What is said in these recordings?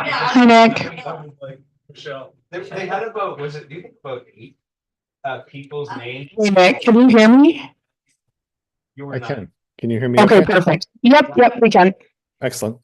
Hi, Nick. Michelle. They had about, was it, do you think about eight people's names? Hey, Nick, can you hear me? You were I not. can. Can you hear me? Okay, perfect. Yep, we can. Excellent.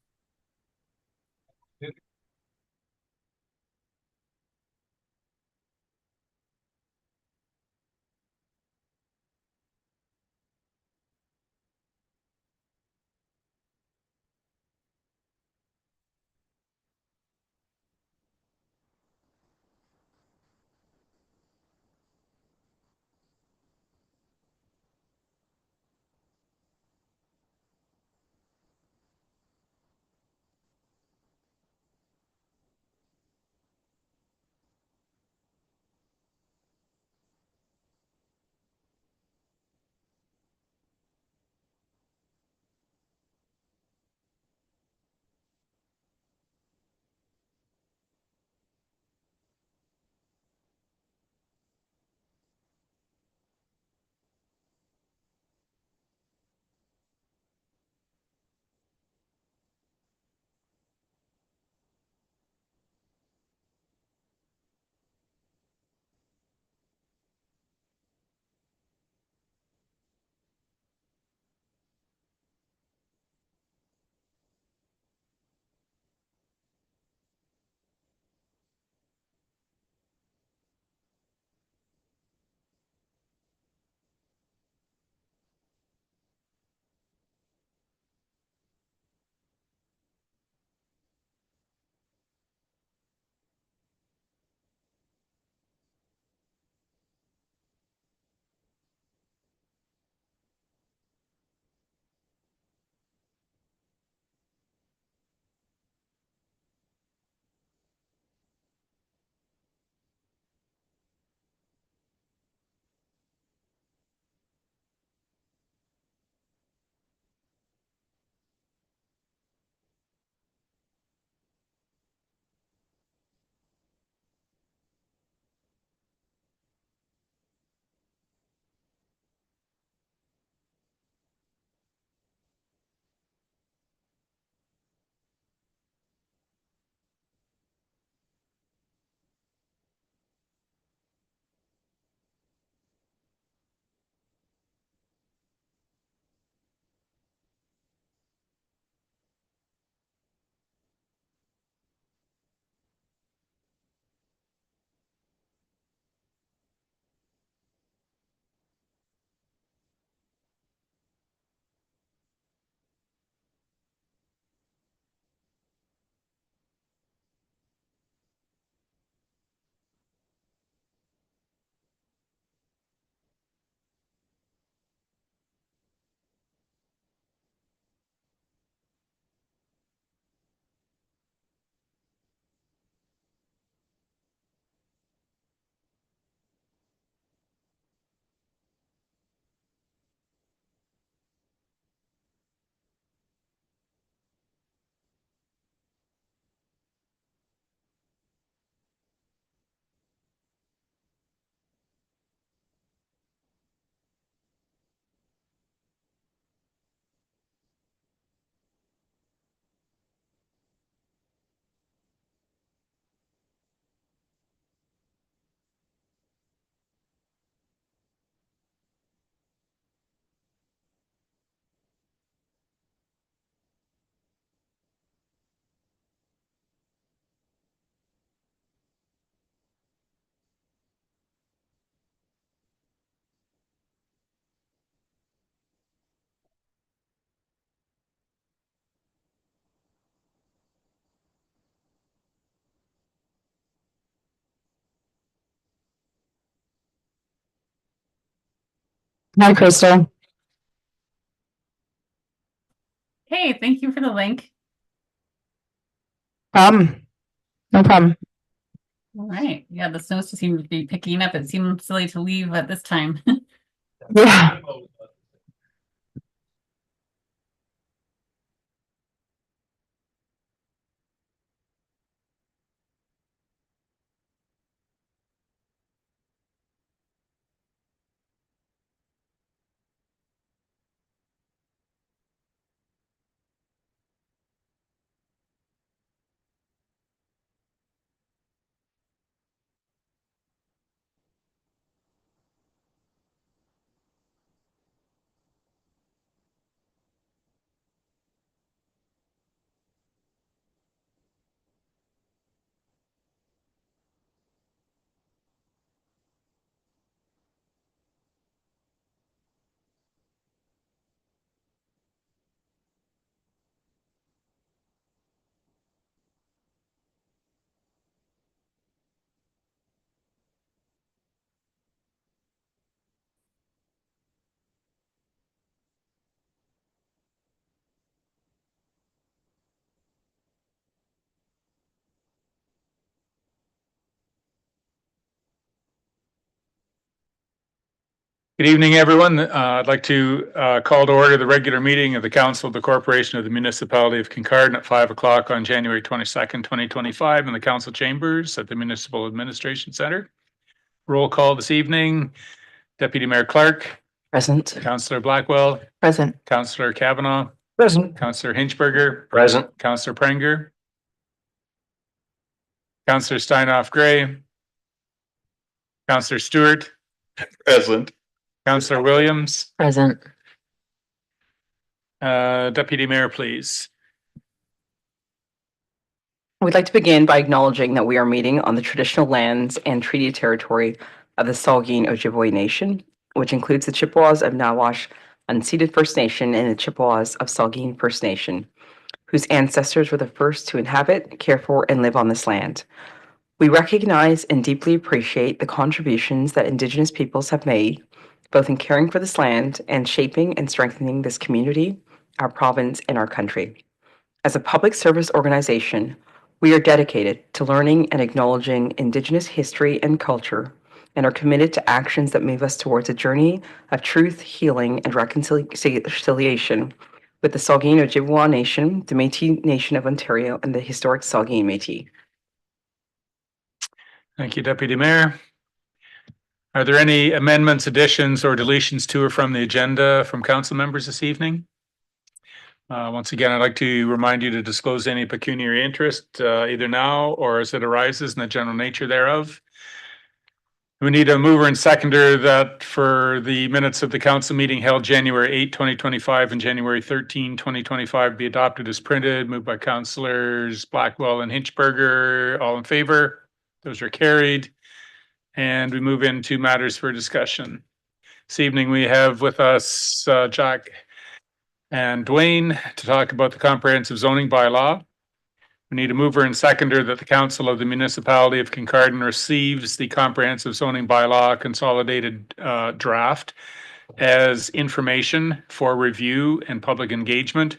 Hi, Crystal. Hey, thank you for the link. No problem. All right. Yeah, the snows just seem to be picking up. It seemed silly to leave at this time. Yeah. Good evening, everyone. I'd like to call to order the regular meeting of the Council of the Corporation of the Municipality of Kincardine at 5 o'clock on January 22nd, 2025 in the council chambers at the Municipal Administration Center. Roll call this evening. Deputy Mayor Clark, Present. Councillor Blackwell, Present. Councillor Kavanaugh, Present. Councillor Hinchberger, Present. Councillor Prenger, Councillor Steinoff Gray, Councillor Stewart, Present. Councillor Williams, Present. Deputy Mayor, please. We'd like to begin by acknowledging that we are meeting on the traditional lands and treaty territory of the Saugeen Ojibwe Nation, which includes the Chippewas of Nawash Unceded First Nation and the Chippewas of Saugeen First Nation, whose ancestors were the first to inhabit, care for, and live on this land. We recognize and deeply appreciate the contributions that Indigenous peoples have made, both in caring for this land and shaping and strengthening this community, our province, and our country. As a public service organization, we are dedicated to learning and acknowledging Indigenous history and culture, and are committed to actions that move us towards a journey of truth, healing, and reconciliation with the Saugeen Ojibwe Nation, the Métis Nation of Ontario, and the historic Saugeen Métis. Thank you, Deputy Mayor. Are there any amendments, additions, or deletions to or from the agenda from council members this evening? Once again, I'd like to remind you to disclose any pecuniary interest either now or as it arises in the general nature thereof. We need a mover and seconder that for the minutes of the council meeting held January 8, 2025 and January 13, 2025 be adopted as printed, moved by councillors Blackwell and Hinchberger. All in favor? Those are carried. And we move into matters for discussion. This evening we have with us Jack and Dwayne to talk about the comprehensive zoning bylaw. We need a mover and seconder that the Council of the Municipality of Kincardine receives the comprehensive zoning bylaw consolidated draft as information for review and public engagement.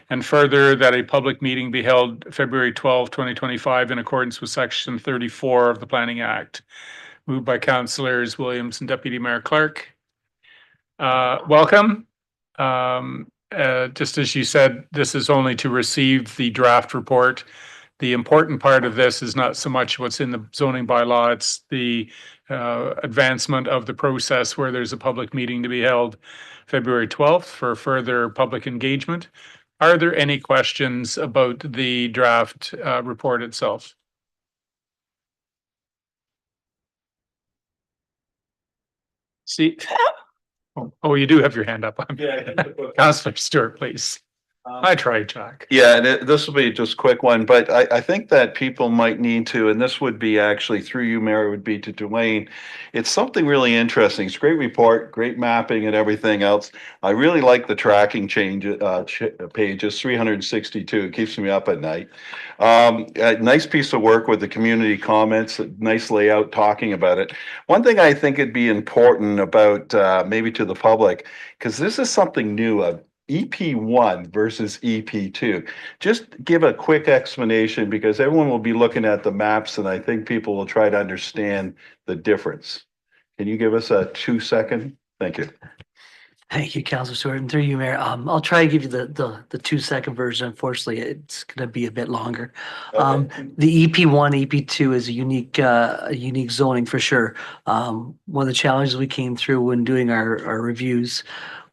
And further, that a public meeting be held February 12, 2025 in accordance with Section 34 of the Planning Act. Moved by Councillors Williams and Deputy Mayor Clark. Welcome. Just as you said, this is only to receive the draft report. The important part of this is not so much what's in the zoning bylaw, it's the advancement of the process where there's a public meeting to be held February 12th for further public engagement. Are there any questions about the draft report itself? See, oh, you do have your hand up. Councillor Stewart, please. I tried, Jack. Yeah, and this will be just a quick one, but I think that people might need to, and this would be actually through you, Mayor, would be to Dwayne. It's something really interesting. It's a great report, great mapping and everything else. I really like the tracking pages, 362. It keeps me up at night. A nice piece of work with the community comments, a nice layout talking about it. One thing I think it'd be important about maybe to the public, because this is something new, EP1 versus EP2. Just give a quick explanation because everyone will be looking at the maps and I think people will try to understand the difference. Can you give us a 2-second? Thank you. Thank you, Councilor Stewart, and through you, Mayor. I'll try to give you the 2-second version. Unfortunately, it's going to be a bit longer. The EP1, EP2 is a unique zoning for sure. One of the challenges we came through when doing our reviews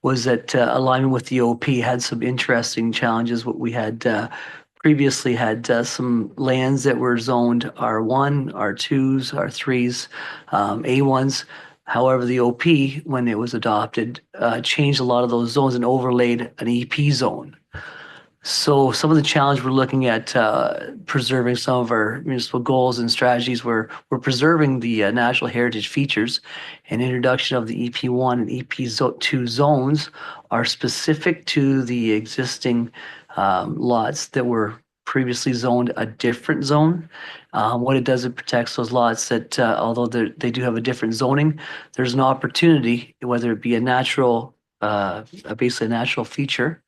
was that alignment with the OP had some interesting challenges. What we had previously had some lands that were zoned R1, R2s, R3s, A1s. However, the OP, when it was adopted, changed a lot of those zones and overlaid an EP zone. So some of the challenge we're looking at preserving some of our municipal goals and strategies where we're preserving the natural heritage features, and introduction of the EP1 and EP2 zones are specific to the existing lots that were previously zoned a different zone. What it does, it protects those lots that although they do have a different zoning, there's an opportunity, whether it be a natural, basically a natural feature,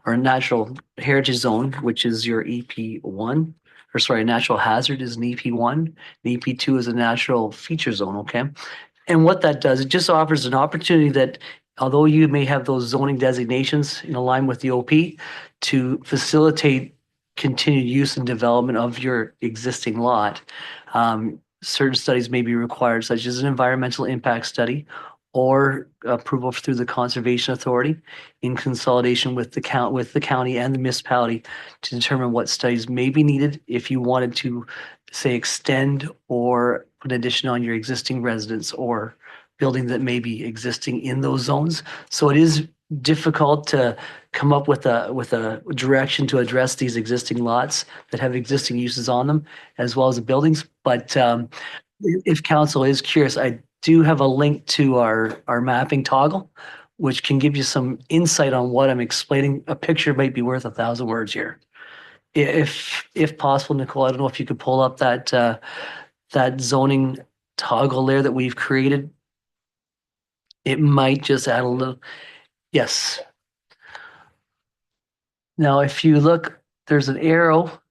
or a natural heritage zone, which is your EP1, or sorry, a natural hazard is an EP1, and EP2 is a natural feature zone, okay? And what that does, it just offers an opportunity that although you may have those zoning designations in line with the OP, to facilitate continued use and development of your existing lot. Certain studies may be required, such as an environmental impact study or approval through the Conservation Authority in consolidation with the county and the municipality to determine what studies may be needed if you wanted to, say, extend or put an addition on your existing residence or building that may be existing in those zones. So it is difficult to come up with a direction to address these existing lots that have existing uses on them, as well as the buildings. But if council is curious, I do have a link to our mapping toggle, which can give you some insight on what I'm explaining. A picture might be worth 1,000 words here. If possible, Nicole, I don't know if you could pull up that zoning toggle there that we've created. It might just add a little, yes. Now, if you look, there's an arrow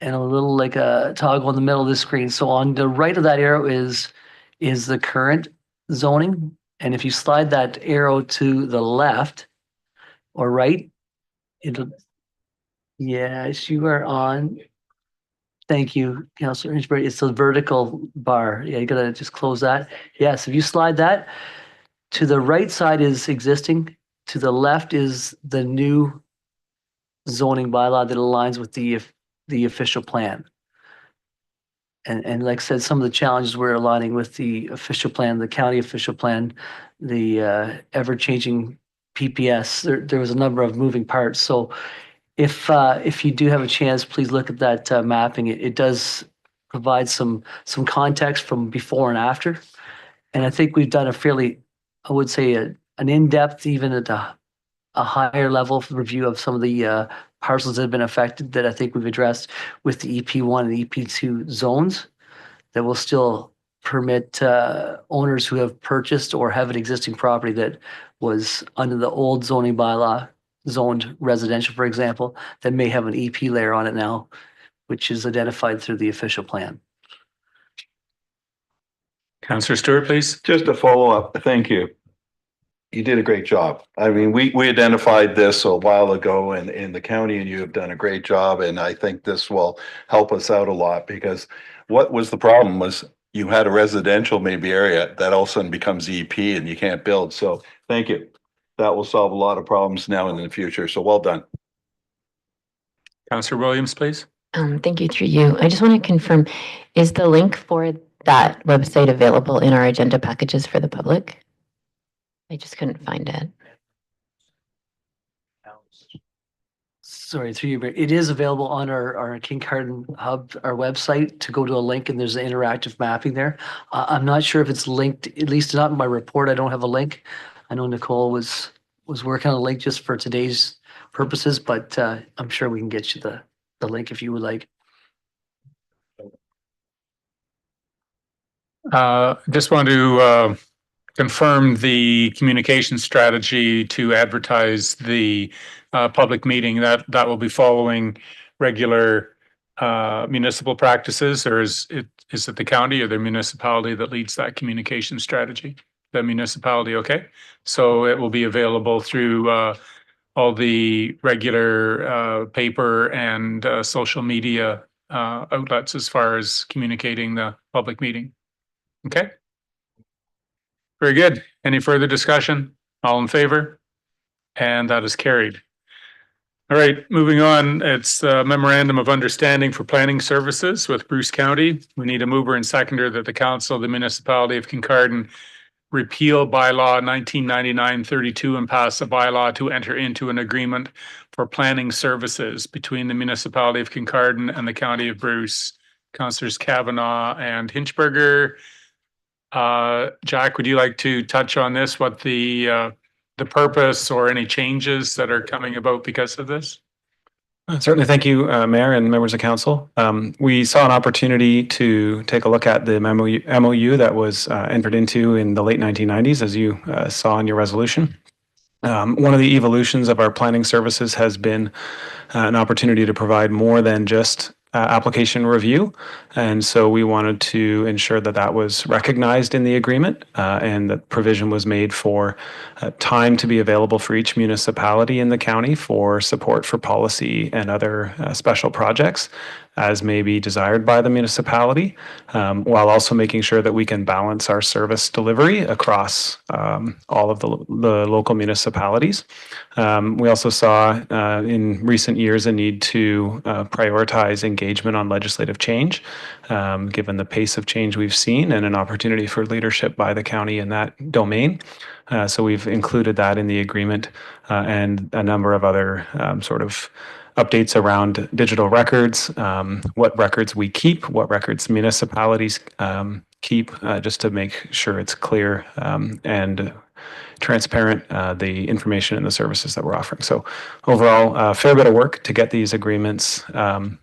and a little like a toggle in the middle of the screen. So on the right of that arrow is the current zoning. And if you slide that arrow to the left or right, it'll, yes, you are on. Thank you, Councilor Inchberry. It's a vertical bar. Yeah, you gotta just close that. Yes, if you slide that, to the right side is existing, to the left is the new zoning bylaw that aligns with the official plan. And like I said, some of the challenges we're aligning with the official plan, the county official plan, the ever-changing PPS. There was a number of moving parts. So if you do have a chance, please look at that mapping. It does provide some context from before and after. And I think we've done a fairly, I would say, an in-depth, even at a higher level review of some of the parcels that have been affected that I think we've addressed with the EP1 and EP2 zones that will still permit owners who have purchased or have an existing property that was under the old zoning bylaw zoned residential, for example, that may have an EP layer on it now, which is identified through the official plan. Councillor Stewart, please. Just a follow-up, thank you. You did a great job. I mean, we identified this a while ago in the county and you have done a great job. And I think this will help us out a lot because what was the problem was you had a residential maybe area that all of a sudden becomes EP and you can't build. So thank you. That will solve a lot of problems now and in the future. So well done. Councillor Williams, please. Thank you, through you. I just want to confirm, is the link for that website available in our agenda packages for the public? I just couldn't find it. Sorry, through you, but it is available on our Kincardine Hub, our website, to go to a link and there's an interactive mapping there. I'm not sure if it's linked, at least not in my report. I don't have a link. I know Nicole was working on a link just for today's purposes, but I'm sure we can get you the link if you would like. Just want to confirm the communication strategy to advertise the public meeting that will be following regular municipal practices, or is it the county or the municipality that leads that communication strategy? The municipality, okay. So it will be available through all the regular paper and social media outlets as far as communicating the public meeting. Okay. Very good. Any further discussion? All in favor? And that is carried. All right, moving on. It's a memorandum of understanding for planning services with Bruce County. We need a mover and seconder that the council of the municipality of Kincardine repeal bylaw 1999-32 and pass a bylaw to enter into an agreement for planning services between the municipality of Kincardine and the county of Bruce. Councillors Kavanagh and Hinchberger. Jack, would you like to touch on this? What the purpose or any changes that are coming about because of this? Certainly. Thank you, Mayor and members of council. We saw an opportunity to take a look at the MOU that was entered into in the late 1990s, as you saw in your resolution. One of the evolutions of our planning services has been an opportunity to provide more than just application review. And so we wanted to ensure that that was recognized in the agreement and that provision was made for time to be available for each municipality in the county for support for policy and other special projects as may be desired by the municipality, while also making sure that we can balance our service delivery across all of the local municipalities. We also saw in recent years a need to prioritize engagement on legislative change, given the pace of change we've seen and an opportunity for leadership by the county in that domain. So we've included that in the agreement and a number of other sort of updates around digital records, what records we keep, what records municipalities keep, just to make sure it's clear and transparent, the information and the services that we're offering. So overall, a fair bit of work to get these agreements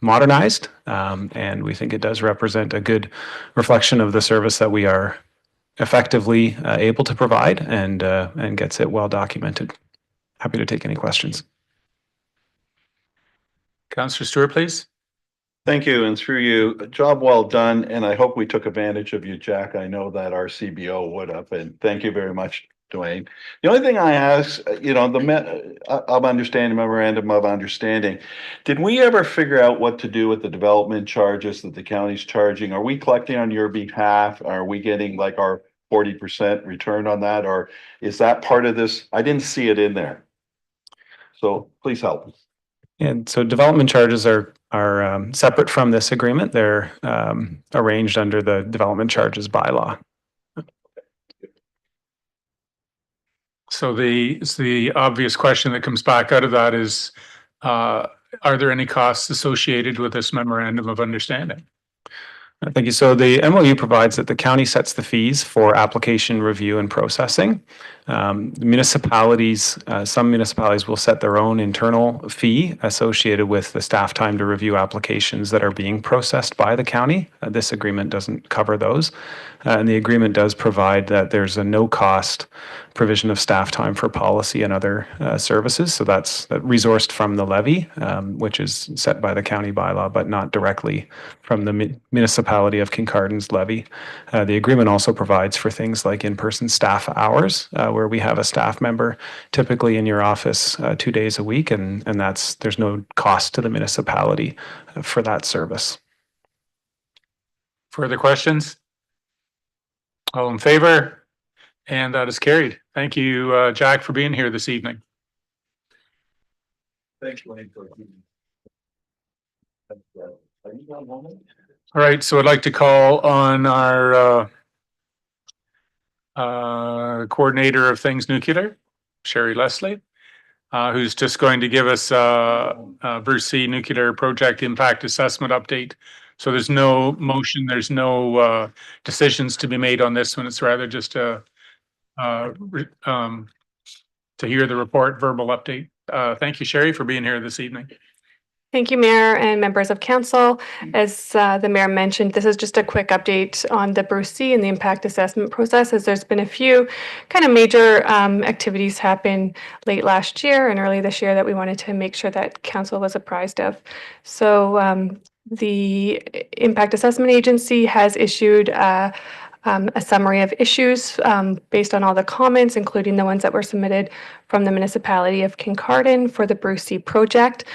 modernized, and we think it does represent a good reflection of the service that we are effectively able to provide and gets it well documented. Happy to take any questions. Councillor Stewart, please. Thank you, and through you, a job well done, and I hope we took advantage of you, Jack. I know that our CBO would have, and thank you very much, Dwayne. The only thing I ask, of understanding, memorandum of understanding, did we ever figure out what to do with the development charges that the county's charging? Are we collecting on your behalf? Are we getting like our 40% return on that, or is that part of this? I didn't see it in there. So please help. And so development charges are separate from this agreement. They're arranged under the development charges bylaw. So the obvious question that comes back out of that is, are there any costs associated with this memorandum of understanding? Thank you. So the MOU provides that the county sets the fees for application review and processing. Municipalities, some municipalities will set their own internal fee associated with the staff time to review applications that are being processed by the county. This agreement doesn't cover those. And the agreement does provide that there's a no-cost provision of staff time for policy and other services. So that's resourced from the levy, which is set by the county bylaw, but not directly from the municipality of Kincardin's levy. The agreement also provides for things like in-person staff hours, where we have a staff member typically in your office 2 days a week, and there's no cost to the municipality for that service. Further questions? All in favor? And that is carried. Thank you, Jack, for being here this evening. Thanks, Wayne. All right, so I'd like to call on our coordinator of things nuclear, Sherry Leslie, who's just going to give us Bruce C nuclear project impact assessment update. So there's no motion, there's no decisions to be made on this one. It's rather just to hear the report, verbal update. Thank you, Sherry, for being here this evening. Thank you, Mayor and members of council. As the Mayor mentioned, this is just a quick update on the Bruce C and the impact assessment process, as there's been a few kind of major activities happen late last year and early this year that we wanted to make sure that council was apprised of. So the Impact Assessment Agency has issued a summary of issues based on all the comments, including the ones that were submitted from the municipality of Kincardine for the Bruce C project.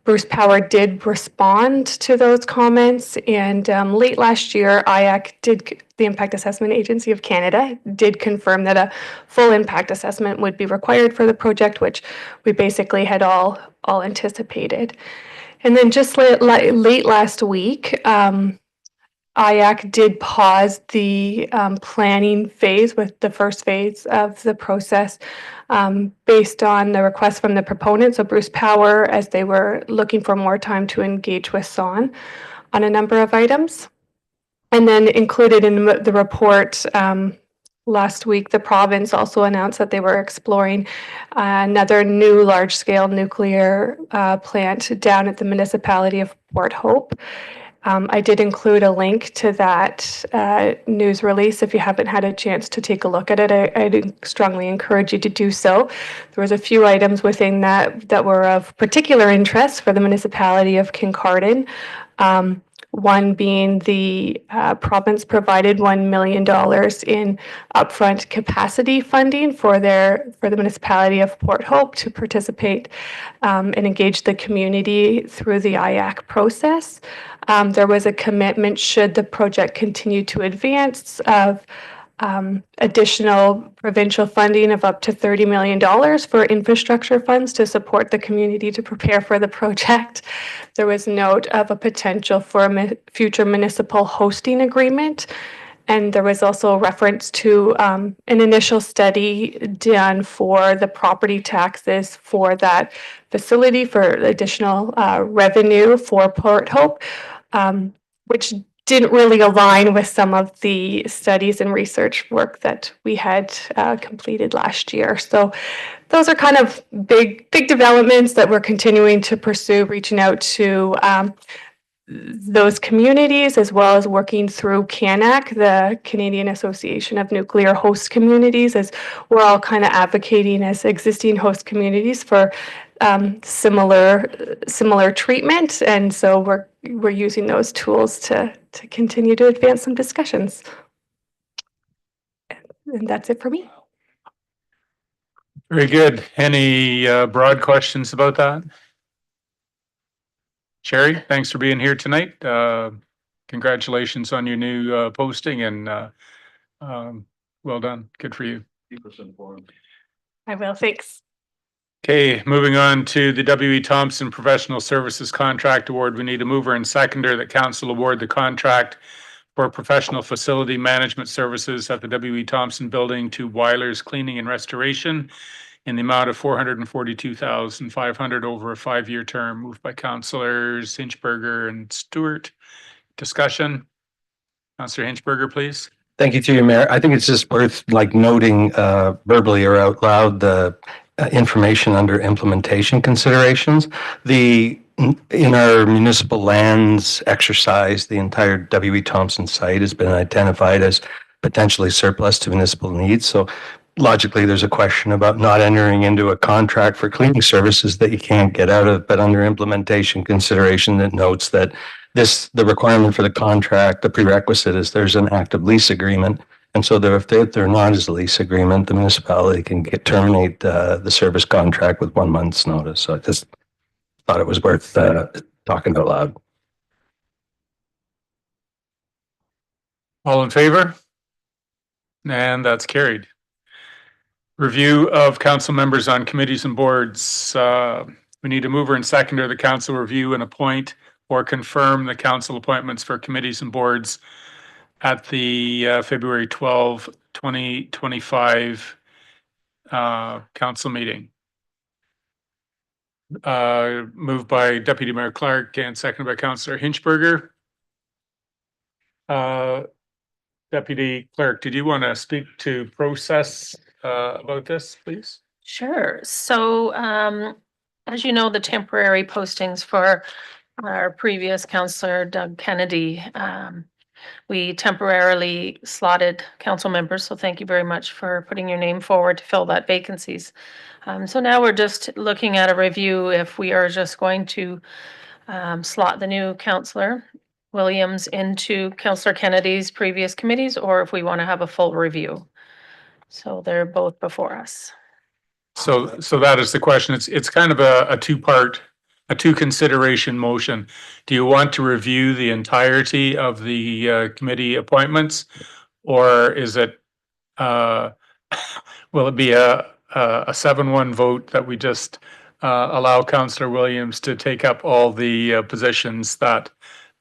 Bruce Power did respond to those comments, and late last year, IAC the Impact Assessment Agency of Canada did confirm that a full impact assessment would be required for the project, which we basically had all anticipated. And then just late last week, IAC did pause the planning phase with the first phase of the process based on the request from the proponent, so Bruce Power, as they were looking for more time to engage with SON on a number of items. And then included in the report last week, the province also announced that they were exploring another new large-scale nuclear plant down at the municipality of Port Hope. I did include a link to that news release. If you haven't had a chance to take a look at it, I'd strongly encourage you to do so. There was a few items within that were of particular interest for the municipality of Kincardine. One being the province provided $1 million in upfront capacity funding for the municipality of Port Hope to participate and engage the community through the IAC process. There was a commitment, should the project continue to advance, of additional provincial funding of up to $30 million for infrastructure funds to support the community to prepare for the project. There was note of a potential for a future municipal hosting agreement. And there was also a reference to an initial study done for the property taxes for that facility for additional revenue for Port Hope, which didn't really align with some of the studies and research work that we had completed last year. So those are kind of big developments that we're continuing to pursue, reaching out to those communities, as well as working through CANAC, the Canadian Association of Nuclear Host Communities, as we're all kind of advocating as existing host communities for similar treatment. And so we're using those tools to continue to advance some discussions. And that's it for me. Very good. Any broad questions about that? Sherry, thanks for being here tonight. Congratulations on your new posting, and well done. Good for you. Keep us informed. I will, thanks. Okay, moving on to the W.E. Thompson Professional Services Contract Award. We need a mover and seconder that council award the contract for professional facility management services at the W.E. Thompson Building to Weilers Cleaning and Restoration in the amount of $442,500 over a 5-year term, moved by councillors Hinchberger and Stewart. Discussion. Councillor Hinchberger, please. Thank you, through you, Mayor. I think it's just worth noting verbally or out loud the information under implementation considerations. In our municipal lands exercise, the entire W.E. Thompson site has been identified as potentially surplus to municipal needs. So logically, there's a question about not entering into a contract for cleaning services that you can't get out of, but under implementation consideration, it notes that the requirement for the contract, the prerequisite is there's an active lease agreement. And so if they're not as a lease agreement, the municipality can terminate the service contract with 1 month's notice. So I just thought it was worth talking out loud. All in favor? And that's carried. Review of council members on committees and boards. We need a mover and seconder. The council review and appoint or confirm the council appointments for committees and boards at the February 12, 2025 council meeting. Moved by Deputy Mayor Clark and seconded by Councillor Hinchberger. Deputy Clerk, did you want to speak to process about this, please? Sure. So as you know, the temporary postings for our previous councillor, Doug Kennedy, we temporarily slotted council members. So thank you very much for putting your name forward to fill that vacancies. So now we're just looking at a review if we are just going to slot the new councillor Williams into Councillor Kennedy's previous committees, or if we want to have a full review. So they're both before us. So that is the question. It's kind of a two consideration motion. Do you want to review the entirety of the committee appointments, or is it will it be a 7-1 vote that we just allow Councillor Williams to take up all the positions that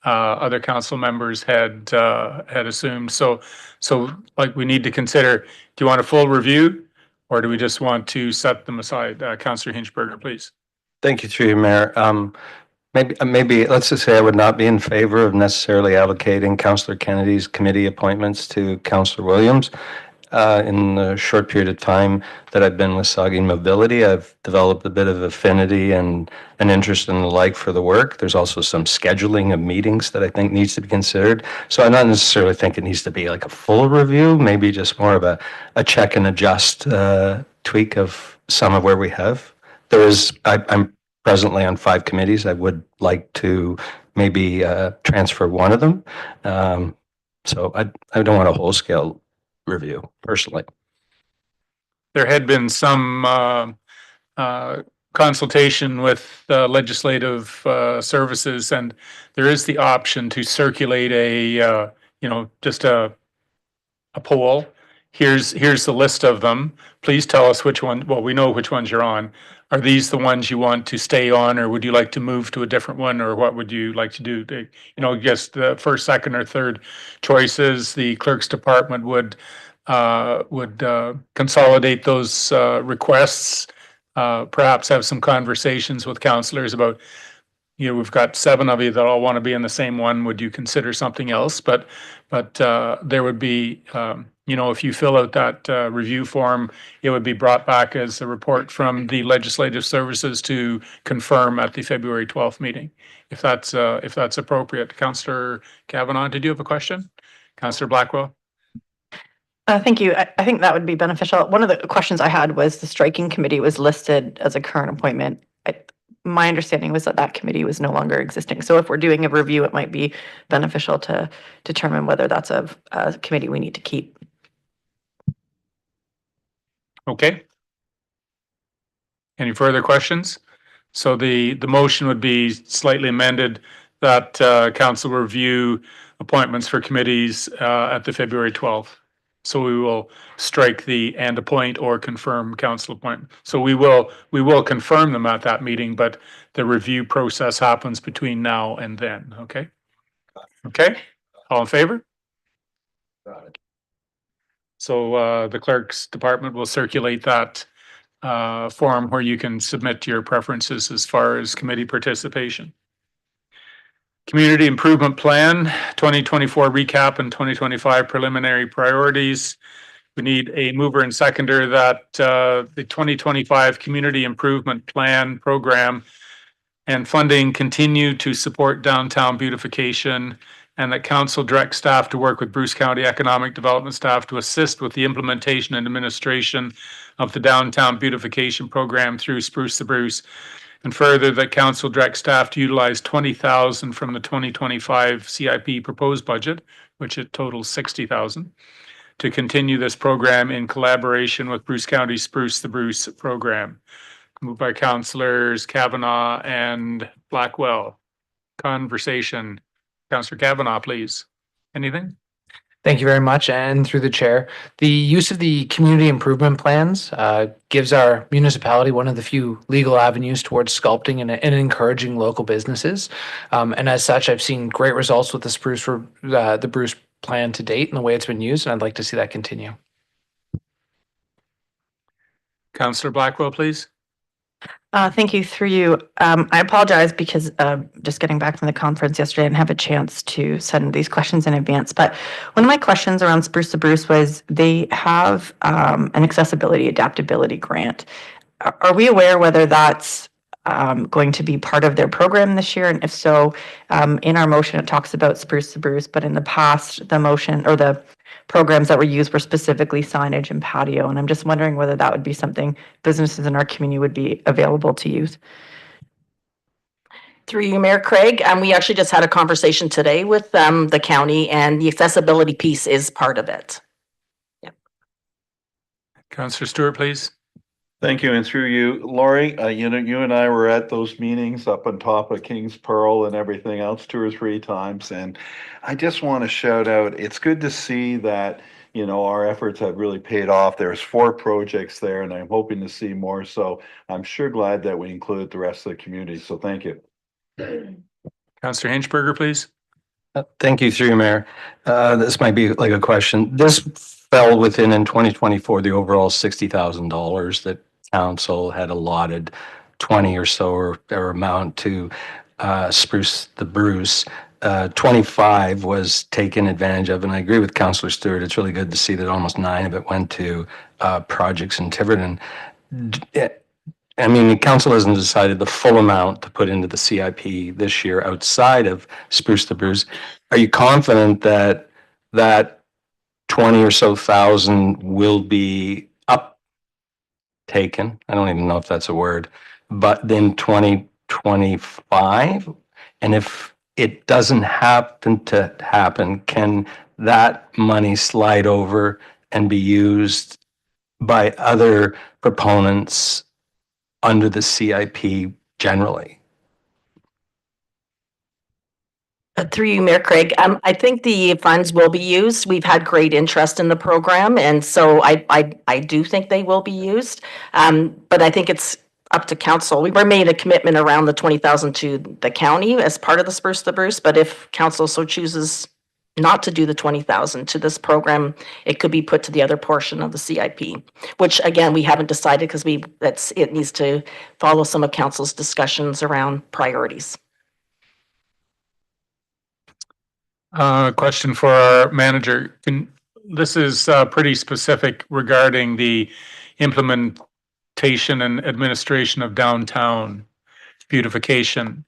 other council members had assumed? So like we need to consider, do you want a full review, or do we just want to set them aside? Councillor Hinchberger, please. Thank you, through you, Mayor. Maybe let's just say I would not be in favor of necessarily allocating Councillor Kennedy's committee appointments to Councillor Williams. In the short period of time that I've been with Saugeen Mobility, I've developed a bit of affinity and an interest in the like for the work. There's also some scheduling of meetings that I think needs to be considered. So I don't necessarily think it needs to be like a full review, maybe just more of a check and adjust tweak of some of where we have. I'm presently on 5 committees. I would like to maybe transfer one of them. So I don't want a whole scale review personally. There had been some consultation with legislative services, and there is the option to circulate a, just a poll. Here's the list of them. Please tell us which one, well, we know which ones you're on. Are these the ones you want to stay on, or would you like to move to a different one, or what would you like to do? Just the first, second, or third choices. The clerk's department would consolidate those requests, perhaps have some conversations with counselors about, we've got 7 of you that all want to be in the same one. Would you consider something else? But there would be, if you fill out that review form, it would be brought back as a report from the legislative services to confirm at the February 12th meeting, if that's appropriate. Councillor Kavanaugh, did you have a question? Councillor Blackwell? Thank you. I think that would be beneficial. One of the questions I had was the striking committee was listed as a current appointment. My understanding was that committee was no longer existing. So if we're doing a review, it might be beneficial to determine whether that's a committee we need to keep. Okay. Any further questions? So the motion would be slightly amended that council review appointments for committees at the February 12th. So we will strike the and appoint or confirm council appointment. So we will confirm them at that meeting, but the review process happens between now and then. Okay. Okay. All in favor? Got it. So the clerk's department will circulate that form where you can submit your preferences as far as committee participation. Community Improvement Plan, 2024 recap and 2025 preliminary priorities. We need a mover and seconder that the 2025 Community Improvement Plan program and funding continue to support downtown beautification, and that council direct staff to work with Bruce County Economic Development staff to assist with the implementation and administration of the downtown beautification program through Spruce the Bruce. And further, that council direct staff to utilize $20,000 from the 2025 CIP proposed budget, which it totals $60,000, to continue this program in collaboration with Bruce County Spruce the Bruce program. Moved by councillors Kavanaugh and Blackwell. Conversation. Councillor Kavanaugh, please. Anything? Thank you very much. And through the chair, the use of the community improvement plans gives our municipality one of the few legal avenues towards sculpting and encouraging local businesses. And as such, I've seen great results with the Bruce plan to date and the way it's been used, and I'd like to see that continue. Councillor Blackwell, please. Thank you. Through you. I apologize because just getting back from the conference yesterday, I didn't have a chance to send these questions in advance. But one of my questions around Spruce to Bruce was they have an accessibility adaptability grant. Are we aware whether that's going to be part of their program this year? And if so, in our motion, it talks about Spruce to Bruce, but in the past, the motion or the programs that were used were specifically signage and patio. And I'm just wondering whether that would be something businesses in our community would be available to use. Through you, Mayor Craig, we actually just had a conversation today with the county, and the accessibility piece is part of it. Yep. Councillor Stewart, please. Thank you. And through you, Lori, you and I were at those meetings up on top of King's Pearl and everything else 2 or 3 times. And I just want to shout out, it's good to see that, our efforts have really paid off. There's 4 projects there, and I'm hoping to see more. So I'm sure glad that we included the rest of the community. So thank you. Councillor Hinchberger, please. Thank you, through you, Mayor. This might be like a question. This fell within in 2024 the overall $60,000 that council had allotted, 20 or so or amount to Spruce the Bruce. 25 was taken advantage of, and I agree with Councillor Stewart. It's really good to see that almost 9 of it went to projects in Tiverton. I mean, the council hasn't decided the full amount to put into the CIP this year outside of Spruce the Bruce. Are you confident that that 20 or so thousand will be taken? I don't even know if that's a word, but then 20 25? And if it doesn't happen to happen, can that money slide over and be used by other proponents under the CIP generally? Through you, Mayor Craig, I think the funds will be used. We've had great interest in the program, and so I do think they will be used. But I think it's up to council. We were made a commitment around the 20,000 to the county as part of the Spruce the Bruce, but if council so chooses not to do the 20,000 to this program, it could be put to the other portion of the CIP, which again, we haven't decided because it needs to follow some of council's discussions around priorities. Question for our manager. This is pretty specific regarding the implementation and administration of downtown beautification.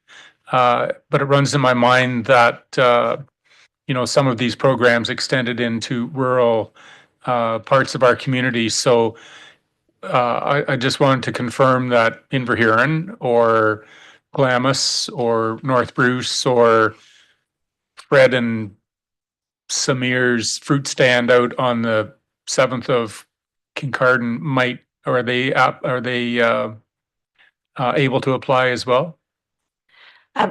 But it runs in my mind that, some of these programs extended into rural parts of our community. So I just wanted to confirm that Inverhuron or Glamis or North Bruce or Fred and Samir's fruit stand out on the 7th of Kincardine are they able to apply as well?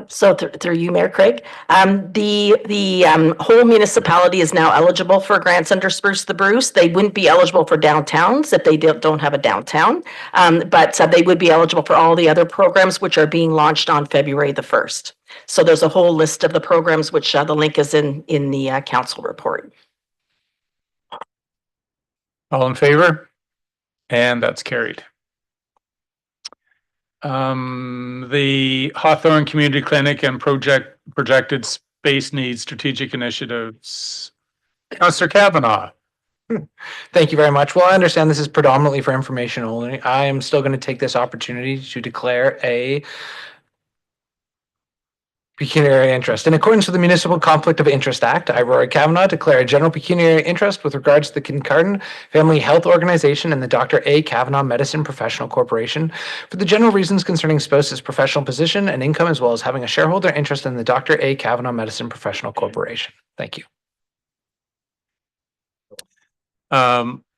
So through you, Mayor Craig, the whole municipality is now eligible for grants under Spruce the Bruce. They wouldn't be eligible for downtowns if they don't have a downtown, but they would be eligible for all the other programs which are being launched on February the 1st. So there's a whole list of the programs which the link is in the council report. All in favor? And that's carried. The Hawthorne Community Clinic and projected space needs strategic initiatives. Councillor Kavanaugh. Thank you very much. Well, I understand this is predominantly for information only. I am still going to take this opportunity to declare a pecuniary interest. In accordance with the Municipal Conflict of Interest Act, I, Rory Kavanaugh, declare a general pecuniary interest with regards to the Kincardine Family Health Organization and the Dr. A. Kavanaugh Medicine Professional Corporation for the general reasons concerning spouse's professional position and income, as well as having a shareholder interest in the Dr. A. Kavanaugh Medicine Professional Corporation. Thank you.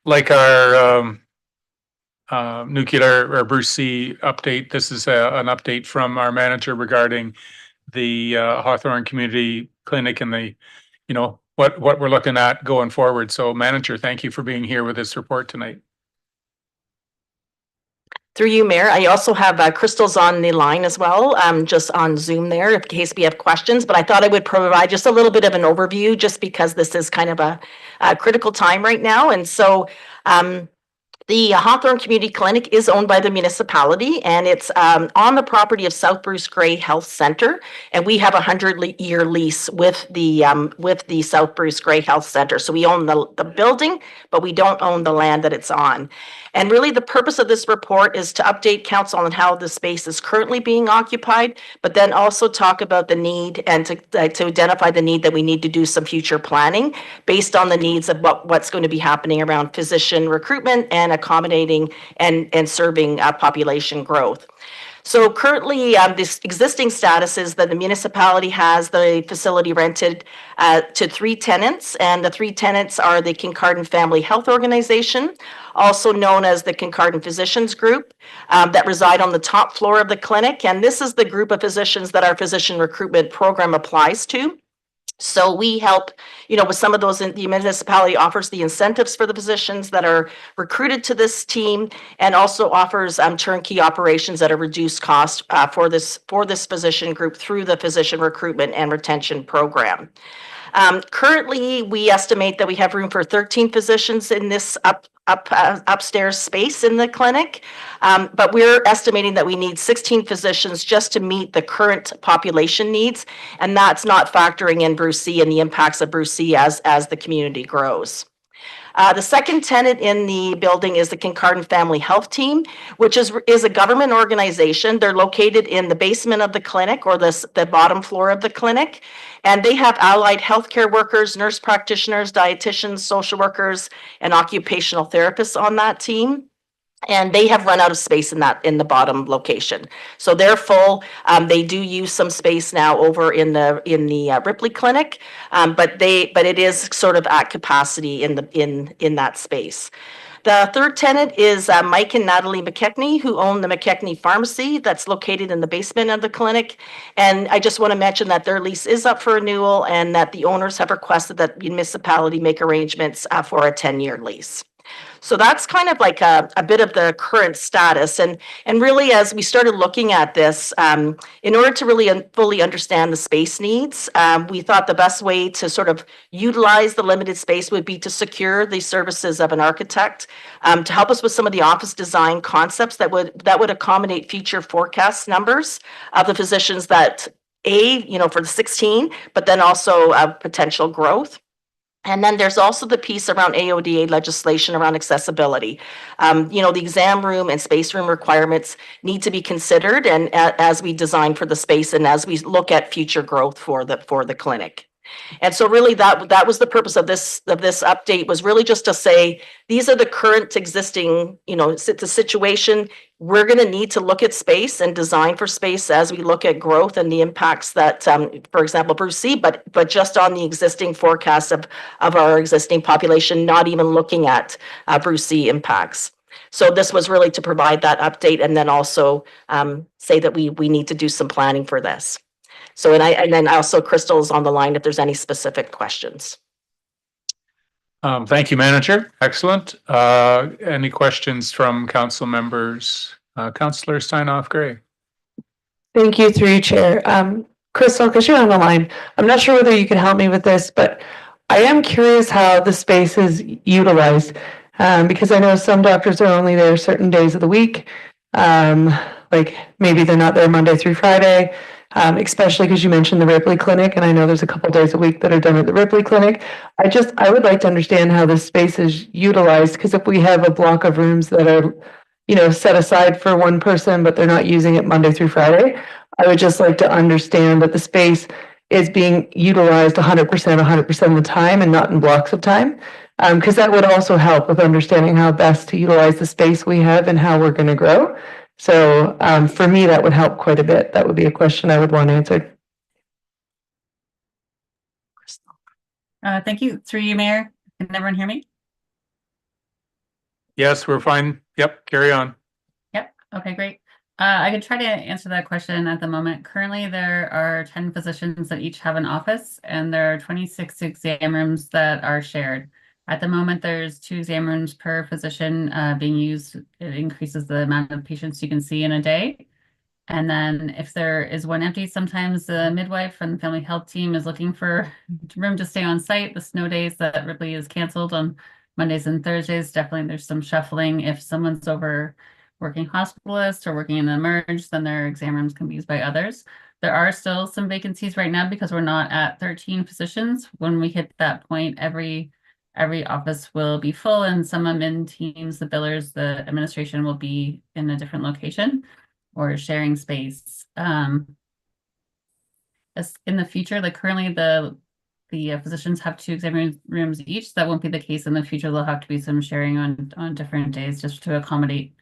Like our nuclear or Bruce C update, this is an update from our manager regarding the Hawthorne Community Clinic and the, what we're looking at going forward. So manager, thank you for being here with this report tonight. Through you, Mayor, I also have Crystal's on the line as well, just on Zoom there in case we have questions, but I thought I would provide just a little bit of an overview just because this is kind of a critical time right now. And so the Hawthorne Community Clinic is owned by the municipality, and it's on the property of South Bruce Grey Health Center, and we have a 100-year lease with the South Bruce Grey Health Center. So we own the building, but we don't own the land that it's on. And really the purpose of this report is to update council on how the space is currently being occupied, but then also talk about the need and to identify the need that we need to do some future planning based on the needs of what's going to be happening around physician recruitment and accommodating and serving population growth. So currently, this existing status is that the municipality has the facility rented to 3 tenants, and the 3 tenants are the Kincardine Family Health Organization, also known as the Kincardine Physicians Group, that reside on the top floor of the clinic. And this is the group of physicians that our physician recruitment program applies to. So we help, with some of those, the municipality offers the incentives for the physicians that are recruited to this team, and also offers turnkey operations at a reduced cost for this physician group through the physician recruitment and retention program. Currently, we estimate that we have room for 13 physicians in this upstairs space in the clinic, but we're estimating that we need 16 physicians just to meet the current population needs, and that's not factoring in Bruce C and the impacts of Bruce C as the community grows. The second tenant in the building is the Kincardine Family Health Team, which is a government organization. They're located in the basement of the clinic, or the bottom floor of the clinic. And they have allied healthcare workers, nurse practitioners, dietitians, social workers, and occupational therapists on that team. And they have run out of space in the bottom location. So they're full. They do use some space now over in the Ripley Clinic, but it is sort of at capacity in that space. The third tenant is Mike and Natalie McKechnie, who own the McKechnie Pharmacy that's located in the basement of the clinic. And I just want to mention that their lease is up for renewal and that the owners have requested that the municipality make arrangements for a 10-year lease. So that's kind of like a bit of the current status. And really, as we started looking at this, in order to really fully understand the space needs, we thought the best way to sort of utilize the limited space would be to secure the services of an architect to help us with some of the office design concepts that would accommodate future forecast numbers of the physicians that for the 16, but then also potential growth. And then there's also the piece around AODA legislation around accessibility. The exam room and space room requirements need to be considered, and as we design for the space and as we look at future growth for the clinic. And so really that was the purpose of this update, was really just to say, these are the current existing, the situation. We're going to need to look at space and design for space as we look at growth and the impacts that, for example, Bruce C, but just on the existing forecast of our existing population, not even looking at Bruce C impacts. So this was really to provide that update and then also say that we need to do some planning for this. So, and then also Crystal's on the line if there's any specific questions. Thank you, Manager. Excellent. Any questions from council members? Councillor Steinhoff Gray. Thank you, through you, Chair. Crystal, because you're on the line, I'm not sure whether you can help me with this, but I am curious how the space is utilized, because I know some doctors are only there certain days of the week. Like maybe they're not there Monday through Friday. Especially because you mentioned the Ripley Clinic, and I know there's a couple days a week that are done at the Ripley Clinic. I would like to understand how this space is utilized, because if we have a block of rooms that are, set aside for one person, but they're not using it Monday through Friday, I would just like to understand that the space is being utilized 100% of the time and not in blocks of time, because that would also help with understanding how best to utilize the space we have and how we're going to grow. So for me, that would help quite a bit. That would be a question I would want answered. Thank you. Through you, Mayor. Can everyone hear me? Yes, we're fine. Yep, carry on. Yep. Okay, great. I could try to answer that question at the moment. Currently, there are 10 physicians that each have an office, and there are 26 exam rooms that are shared. At the moment, there's 2 exam rooms per physician being used. It increases the amount of patients you can see in a day. And then if there is one empty, sometimes the midwife and the family health team is looking for room to stay on site. The snow days that Ripley is canceled on Mondays and Thursdays, definitely there's some shuffling. If someone's over working hospitalist or working in the emerge, then their exam rooms can be used by others. There are still some vacancies right now because we're not at 13 physicians. When we hit that point, every office will be full, and some admin teams, the billers, the administration will be in a different location or sharing space. As in the future, like currently the physicians have 2 exam rooms each. That won't be the case in the future. There'll have to be some sharing on different days just to accommodate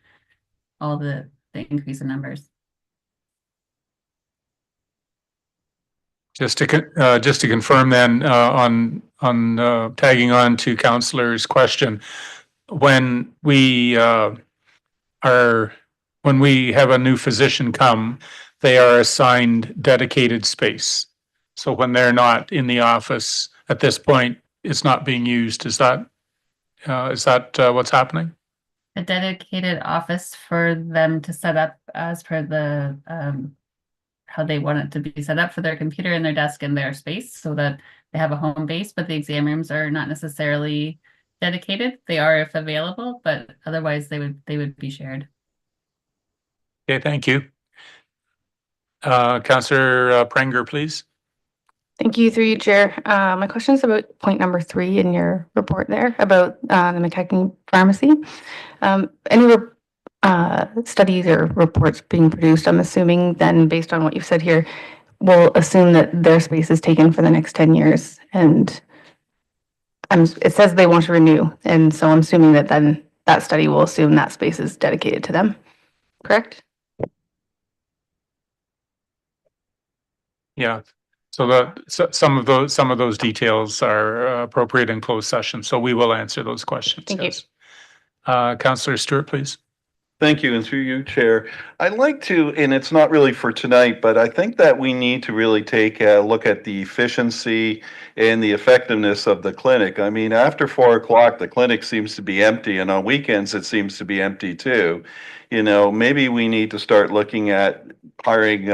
all the increase in numbers. Just to confirm then, on tagging on to Councillor's question, when we have a new physician come, they are assigned dedicated space. So when they're not in the office at this point, it's not being used. Is that what's happening? A dedicated office for them to set up as per the how they want it to be set up for their computer and their desk and their space, so that they have a home base, but the exam rooms are not necessarily dedicated. They are if available, but otherwise they would be shared. Okay, thank you. Councillor Prenger, please. Thank you, through you, Chair. My question is about point number 3 in your report there about the McKechnie Pharmacy. Any studies or reports being produced, I'm assuming then, based on what you've said here, we'll assume that their space is taken for the next 10 years. And it says they want to renew. And so I'm assuming that then that study will assume that space is dedicated to them, correct? Yeah. So some of those details are appropriate in closed session. So we will answer those questions. Thank you. Yes. Councillor Stewart, please. Thank you, and through you, Chair. I'd like to, and it's not really for tonight, but I think that we need to really take a look at the efficiency and the effectiveness of the clinic. I mean, after 4 o'clock, the clinic seems to be empty, and on weekends, it seems to be empty too. You know, maybe we need to start looking at hiring,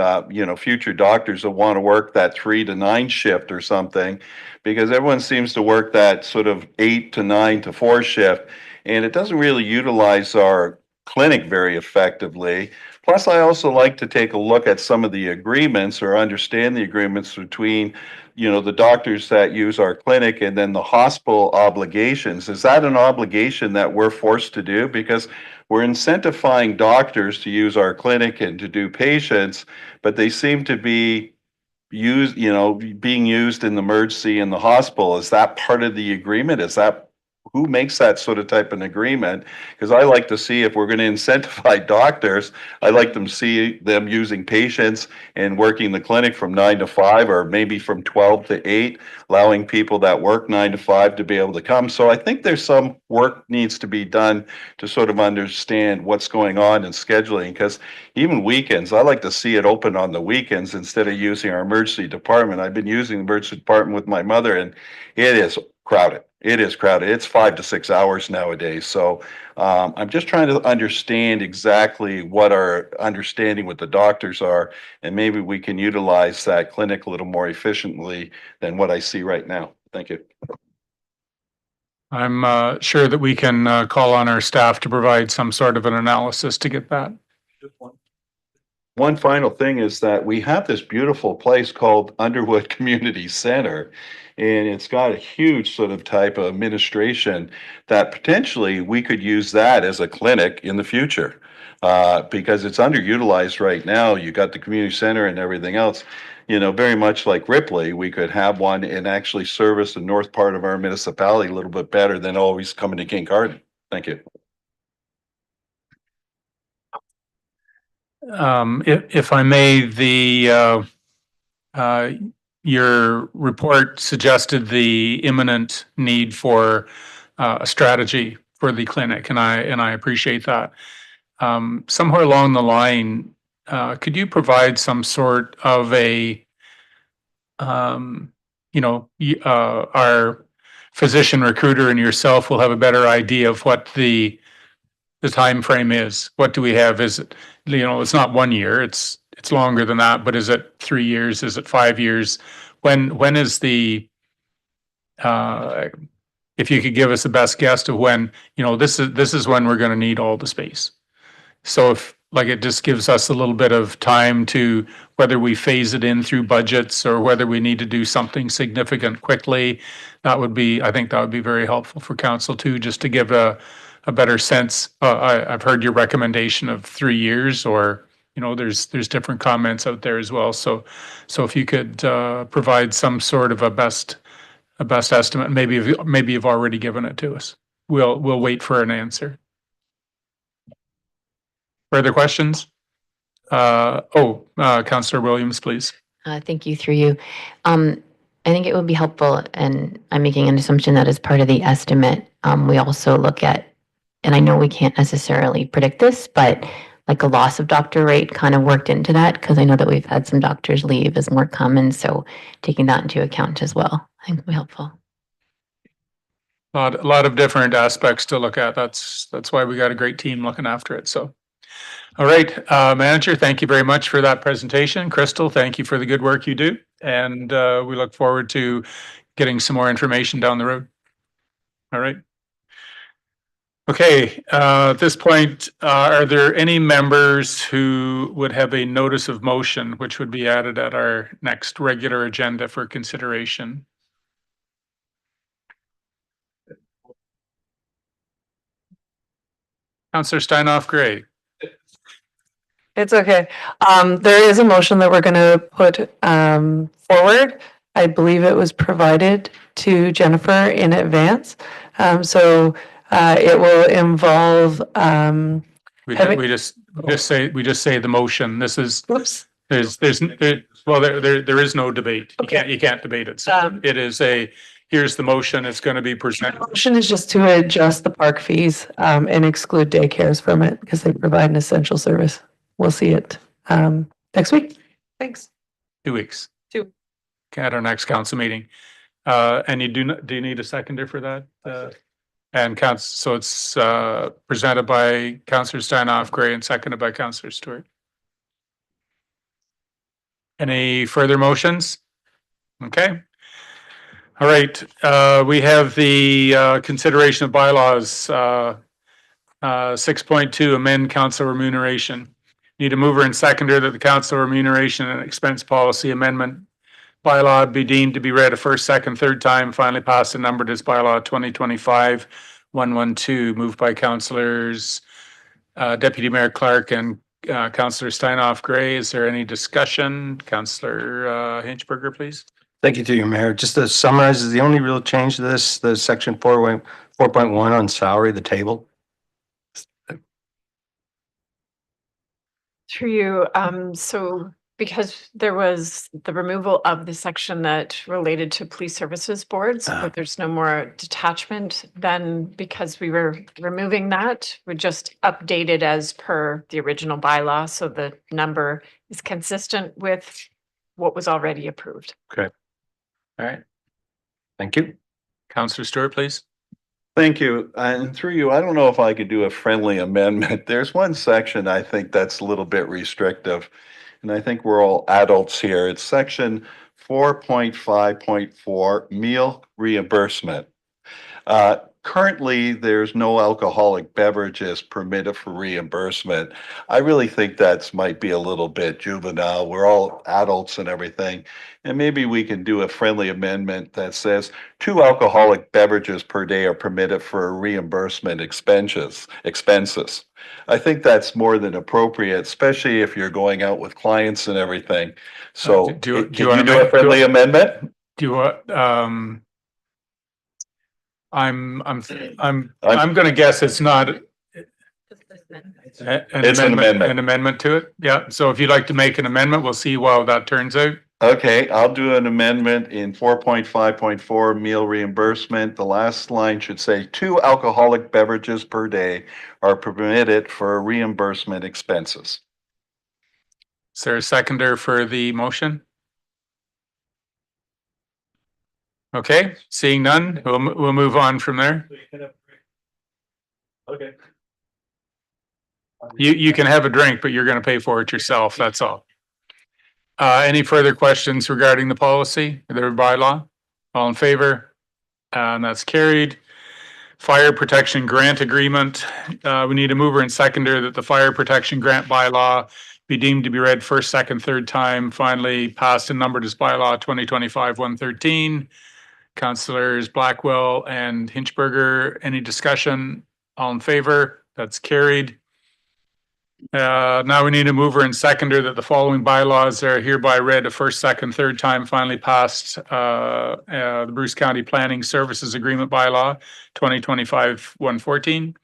future doctors that want to work that 3 to 9 shift or something, because everyone seems to work that sort of 8 to 9 to 4 shift, and it doesn't really utilize our clinic very effectively. Plus, I also like to take a look at some of the agreements or understand the agreements between, the doctors that use our clinic and then the hospital obligations. Is that an obligation that we're forced to do? Because we're incentivizing doctors to use our clinic and to do patients, but they seem to be being used in the emergency in the hospital. Is that part of the agreement? Who makes that sort of type of agreement? Because I like to see, if we're going to incentivize doctors, I like them see them using patients and working the clinic from 9 to 5, or maybe from 12 to 8, allowing people that work 9 to 5 to be able to come. So I think there's some work needs to be done to sort of understand what's going on in scheduling, because even weekends, I like to see it open on the weekends instead of using our emergency department. I've been using the emergency department with my mother, and it is crowded. It is crowded. It's 5 to 6 hours nowadays. So I'm just trying to understand exactly what our understanding with the doctors are, and maybe we can utilize that clinic a little more efficiently than what I see right now. Thank you. I'm sure that we can call on our staff to provide some sort of an analysis to get that. One final thing is that we have this beautiful place called Underwood Community Center, and it's got a huge sort of type of administration that potentially we could use that as a clinic in the future, because it's underutilized right now. You got the community center and everything else. Very much like Ripley, we could have one and actually service the north part of our municipality a little bit better than always coming to Kincardine. Thank you. If I may, your report suggested the imminent need for a strategy for the clinic, and I appreciate that. Somewhere along the line, could you provide some sort of our physician recruiter and yourself will have a better idea of what the time frame is. What do we have? Is it, it's not 1 year, it's longer than that, but is it 3 years? Is it 5 years? When is the, if you could give us the best guess of when, this is when we're going to need all the space. So if, it just gives us a little bit of time to, whether we phase it in through budgets or whether we need to do something significant quickly, I think that would be very helpful for council too, just to give a better sense. I've heard your recommendation of 3 years, or, there's different comments out there as well. So if you could provide some sort of a best estimate, maybe you've already given it to us. We'll wait for an answer. Further questions? Councillor Williams, please. Thank you, through you. I think it would be helpful, and I'm making an assumption that as part of the estimate, we also look at, and I know we can't necessarily predict this, but a loss of doctor rate kind of worked into that, because I know that we've had some doctors leave as more common, so taking that into account as well, I think would be helpful. A lot of different aspects to look at. That's why we got a great team looking after it. So, all right, Manager, thank you very much for that presentation. Crystal, thank you for the good work you do, and we look forward to getting some more information down the road. All right. Okay, at this point, are there any members who would have a notice of motion which would be added at our next regular agenda for consideration? Councillor Steinhoff-Gray. It's okay. There is a motion that we're going to put forward. I believe it was provided to Jennifer in advance. It will involve, We Having- just say the motion. This is, whoops. there is no debate. You can't debate it. So it is here's the motion. It's going to be presented. Motion is just to adjust the park fees and exclude daycares from it because they provide an essential service. We'll see it next week. Thanks. 2 weeks. 2. Okay, at our next council meeting. And do you need a seconder for that? So it's presented by Councillor Steinhoff Gray and seconded by Councillor Stewart. Any further motions? Okay. All right, we have the consideration of bylaws, 6.2, amend council remuneration. Need a mover and seconder that the council remuneration and expense policy amendment bylaw be deemed to be read a first, second, third time, finally passed and numbered as bylaw 2025-112, moved by councillors Deputy Mayor Clark and Councillor Steinhoff Gray. Is there any discussion? Councillor Hinchberger, please. Thank you to you, Mayor. Just to summarize, is the only real change to this, the section 4.1 on salary, the table? Through you, so because there was the removal of the section that related to police services boards, but there's no more detachment, then because we were removing that, we just updated as per the original bylaw, so the number is consistent with what was already approved. Okay. All right. Thank you. Councillor Stewart, please. Thank you. And through you, I don't know if I could do a friendly amendment. There's one section I think that's a little bit restrictive, and I think we're all adults here. It's section 4.5.4, meal reimbursement. Currently, there's no alcoholic beverages permitted for reimbursement. I really think that's might be a little bit juvenile. We're all adults and everything. And maybe we can do a friendly amendment that says 2 alcoholic beverages per day are permitted for reimbursement expenses. I think that's more than appropriate, especially if you're going out with clients and everything. So do can you want to do a friendly amendment? Do you want, I'm going to guess it's not an amendment to it. Yeah. So if you'd like to make an amendment, we'll see how that turns out. Okay, I'll do an amendment in 4.5.4 meal reimbursement. The last line should say 2 alcoholic beverages per day are permitted for reimbursement expenses. Is there a seconder for the motion? Okay, seeing none, we'll move on from there. Okay. You can have a drink, but you're going to pay for it yourself. That's all. Any further questions regarding the policy, their bylaw? All in favor? And that's carried. Fire protection grant agreement. We need a mover and seconder that the fire protection grant bylaw be deemed to be read first, second, third time, finally passed and numbered as bylaw 2025-113. Councillors Blackwell and Hinchberger, any discussion? All in favor? That's carried. Now we need a mover and seconder that the following bylaws are hereby read a first, second, third time, finally passed. The Bruce County Planning Services Agreement Bylaw 2025-114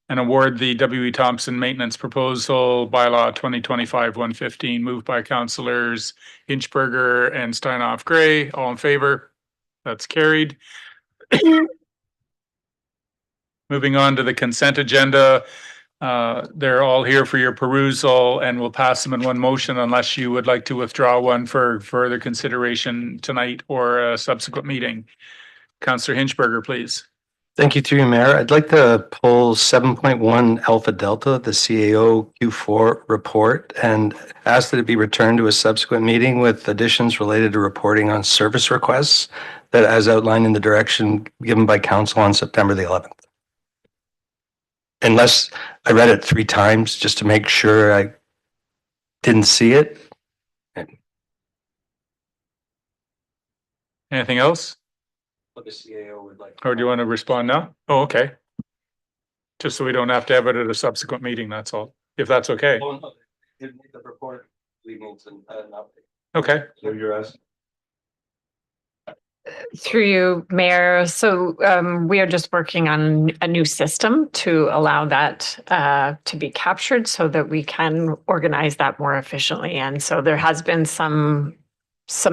and award the W.E. Thompson Maintenance Proposal Bylaw 2025-115, moved by Councillors Hinchberger and Steinhoff Gray. All in favor? That's carried. Moving on to the consent agenda. They're all here for your perusal and we'll pass them in one motion unless you would like to withdraw one for further consideration tonight or a subsequent meeting. Councillor Hinchberger, please. Thank you through you, Mayor. I'd like to pull 7.1 Alpha Delta, the CAO Q4 report, and ask that it be returned to a subsequent meeting with additions related to reporting on service requests that as outlined in the direction given by council on September the 11th. Unless I read it 3 times just to make sure I didn't see it. Anything else? What the CAO would like. Or do you want to respond now? Oh, okay. Just so we don't have to have it at a subsequent meeting, that's all. If that's okay. The report, we need an update. Okay. So you're asking? Through you, Mayor. So we are just working on a new system to allow that to be captured so that we can organize that more efficiently. And so there has been some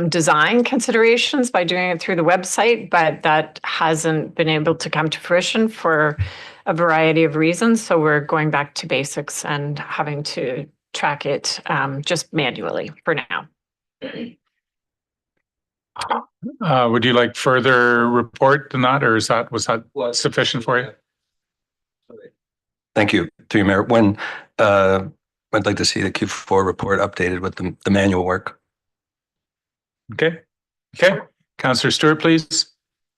design considerations by doing it through the website, but that hasn't been able to come to fruition for a variety of reasons. So we're going back to basics and having to track it just manually for now. Would you like further report than that, or was that sufficient for you? Thank you, through you, Mayor. When, I'd like to see the Q4 report updated with the manual work. Okay. Councillor Stewart, please.